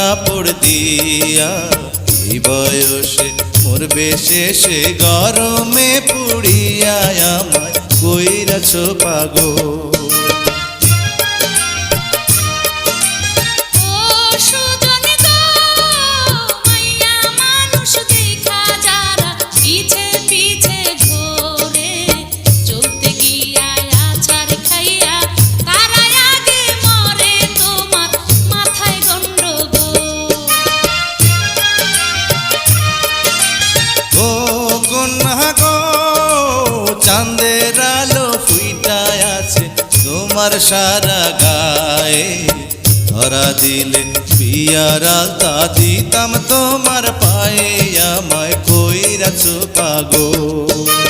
কাপড় দিয়া এই বয়সে মরবে শেষে গরমে পুড়িয়া আমায় কইরাছ পাগল। চাঁদের আলো ফুইটায় আছে তোমার সারা গায়ে, ধরা দিলে বিয়ার আলতা দিতাম তোমার পায়ে, আমায় কইরাছ পাগল।